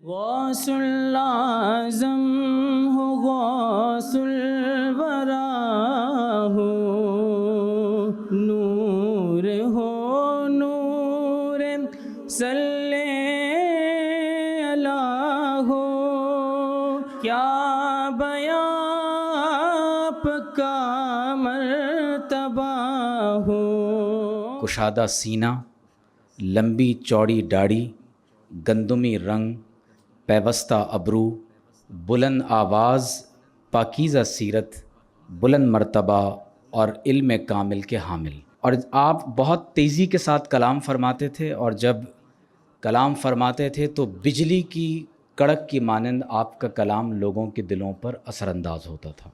غوث العظم ہو غوث الورا ہو، نور ہو نور صلی اللہ ہو، کیا بیاں آپ کا مرتبہ ہو۔ کشادہ سینہ، لمبی چوڑی داڑھی، گندمی رنگ، پیوستہ ابرو، بلند آواز، پاکیزہ سیرت، بلند مرتبہ اور علم کامل کے حامل۔ اور آپ بہت تیزی کے ساتھ کلام فرماتے تھے، اور جب کلام فرماتے تھے تو بجلی کی کڑک کی مانند آپ کا کلام لوگوں کے دلوں پر اثر انداز ہوتا تھا۔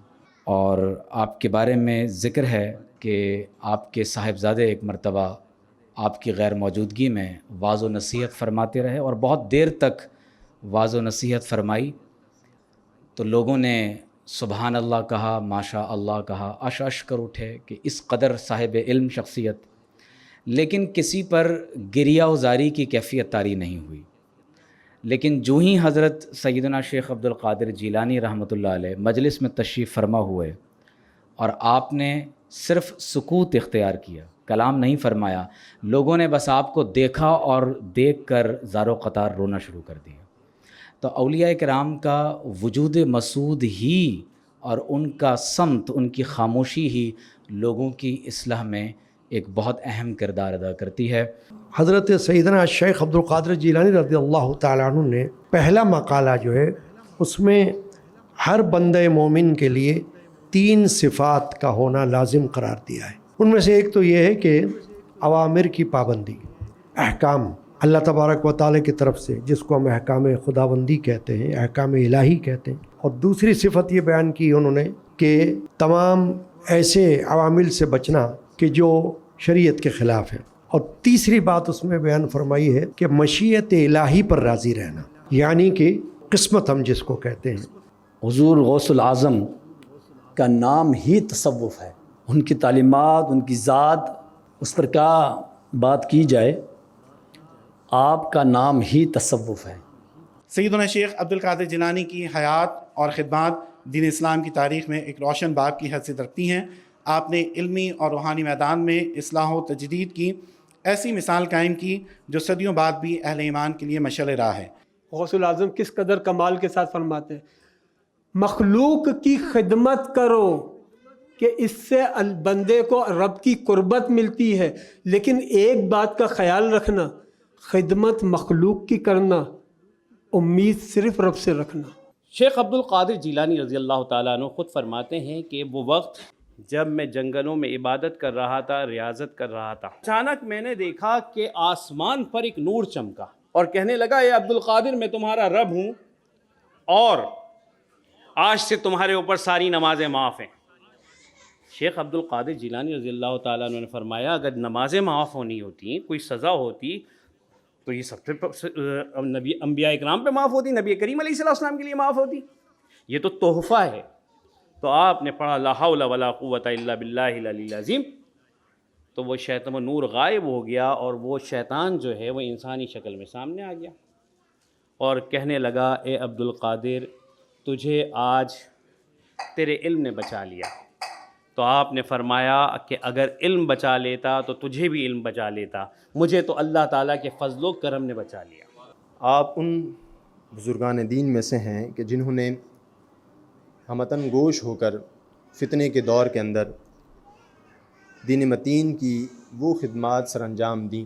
اور آپ کے بارے میں ذکر ہے کہ آپ کے صاحبزادے ایک مرتبہ آپ کی غیر موجودگی میں واعظ و نصیحت فرماتے رہے، اور بہت دیر تک واعظ و نصیحت فرمائی، تو لوگوں نے سبحان اللہ کہا، ماشاء اللہ کہا، عش کر اٹھے کہ اس قدر صاحب علم شخصیت، لیکن کسی پر گریہ وزاری کی کیفیت طاری نہیں ہوئی۔ لیکن جو ہی حضرت سیدنا شیخ عبد القادر جیلانی رحمۃ اللہ علیہ مجلس میں تشریف فرما ہوئے، اور آپ نے صرف سکوت اختیار کیا، کلام نہیں فرمایا، لوگوں نے بس آپ کو دیکھا اور دیکھ کر زار و قطار رونا شروع کر دیا۔ تو اولیاء کرام کا وجود مسعود ہی اور ان کا صمت، ان کی خاموشی ہی لوگوں کی اصلاح میں ایک بہت اہم کردار ادا کرتی ہے۔ حضرت سیدنا شیخ عبد القادر جیلانی رضی اللہ تعالیٰ عنہ نے پہلا مقالہ جو ہے اس میں ہر بندہ مومن کے لیے 3 صفات کا ہونا لازم قرار دیا ہے۔ ان میں سے ایک تو یہ ہے کہ اوامر کی پابندی، احکام اللہ تبارک و تعالیٰ کی طرف سے، جس کو ہم احکام خداوندی کہتے ہیں، احکام الہی کہتے ہیں۔ اور دوسری صفت یہ بیان کی انہوں نے کہ تمام ایسے عوامل سے بچنا کہ جو شریعت کے خلاف ہے۔ اور تیسری بات اس میں بیان فرمائی ہے کہ مشیت الہی پر راضی رہنا، یعنی کہ قسمت ہم جس کو کہتے ہیں۔ حضور غوث العظم کا نام ہی تصوف ہے، ان کی تعلیمات، ان کی ذات، اس پر کیا بات کی جائے، آپ کا نام ہی تصوف ہے۔ سیدنا شیخ عبد القادر جیلانی کی حیات اور خدمات دین اسلام کی تاریخ میں ایک روشن باب کی حیثیت رکھتی ہیں۔ آپ نے علمی اور روحانی میدان میں اصلاح و تجدید کی ایسی مثال قائم کی جو صدیوں بعد بھی اہل ایمان کے لیے مشعل راہ ہے۔ غوث العظم کس قدر کمال کے ساتھ فرماتے ہیں، مخلوق کی خدمت کرو کہ اس سے بندے کو رب کی قربت ملتی ہے، لیکن ایک بات کا خیال رکھنا، خدمت مخلوق کی کرنا، امید صرف رب سے رکھنا۔ شیخ عبد القادر جیلانی رضی اللہ تعالیٰ عنہ خود فرماتے ہیں کہ وہ وقت جب میں جنگلوں میں عبادت کر رہا تھا، ریاضت کر رہا تھا، اچانک میں نے دیکھا کہ آسمان پر ایک نور چمکا اور کہنے لگا، اے عبد القادر میں تمہارا رب ہوں اور آج سے تمہارے اوپر ساری نمازیں معاف ہیں۔ شیخ عبد القادر جیلانی رضی اللہ تعالیٰ عنہ نے فرمایا، اگر نمازیں معاف ہونی ہوتی، کوئی سزا ہوتی، تو یہ سب سے نبی انبیاء اکرام پہ معاف ہوتی، نبی کریم علیہ السلام کے لیے معاف ہوتی، یہ تو تحفہ ہے۔ تو آپ نے پڑھا لا حول ولا قوۃ الا باللہ العلی العظیم، تو وہ شیطان، وہ نور غائب ہو گیا، اور وہ شیطان جو ہے وہ انسانی شکل میں سامنے آ گیا اور کہنے لگا، اے عبد القادر تجھے آج تیرے علم نے بچا لیا۔ تو آپ نے فرمایا کہ اگر علم بچا لیتا تو تجھے بھی علم بچا لیتا، مجھے تو اللہ تعالیٰ کے فضل و کرم نے بچا لیا۔ آپ ان بزرگان دین میں سے ہیں کہ جنہوں نے ہمتن گوش ہو کر فتنے کے دور کے اندر دین متین کی وہ خدمات سر انجام دیں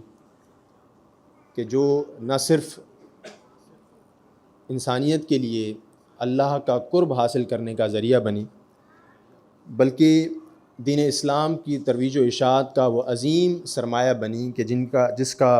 کہ جو نہ صرف انسانیت کے لیے اللہ کا قرب حاصل کرنے کا ذریعہ بنی، بلکہ دین اسلام کی ترویج و اشاعت کا وہ عظیم سرمایہ بنی کہ جس کا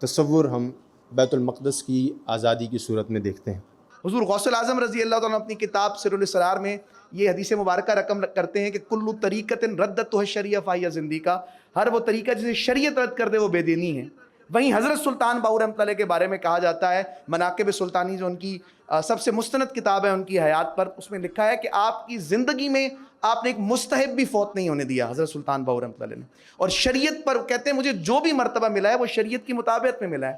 تصور ہم بیت المقدس کی آزادی کی صورت میں دیکھتے ہیں۔ حضور غوث العظم رضی اللہ تعالیٰ عنہ اپنی کتاب سر الاسرار میں یہ حدیث مبارکہ رقم کرتے ہیں کہ کل طریقۃ ردتہ الشریعہ فہی زندیقہ، ہر وہ طریقہ جسے شریعت رد کر دے وہ بے دینی ہے۔ وہیں حضرت سلطان باہو رحمۃ اللہ کے بارے میں کہا جاتا ہے، مناقب سلطانی جو ان کی سب سے مستند کتاب ہے ان کی حیات پر، اس میں لکھا ہے کہ آپ کی زندگی میں آپ نے ایک مستحب بھی فوت نہیں ہونے دیا حضرت سلطان باہو رحمۃ اللہ نے، اور شریعت پر کہتے ہیں مجھے جو بھی مرتبہ ملا ہے وہ شریعت کی مطابقت میں ملا ہے۔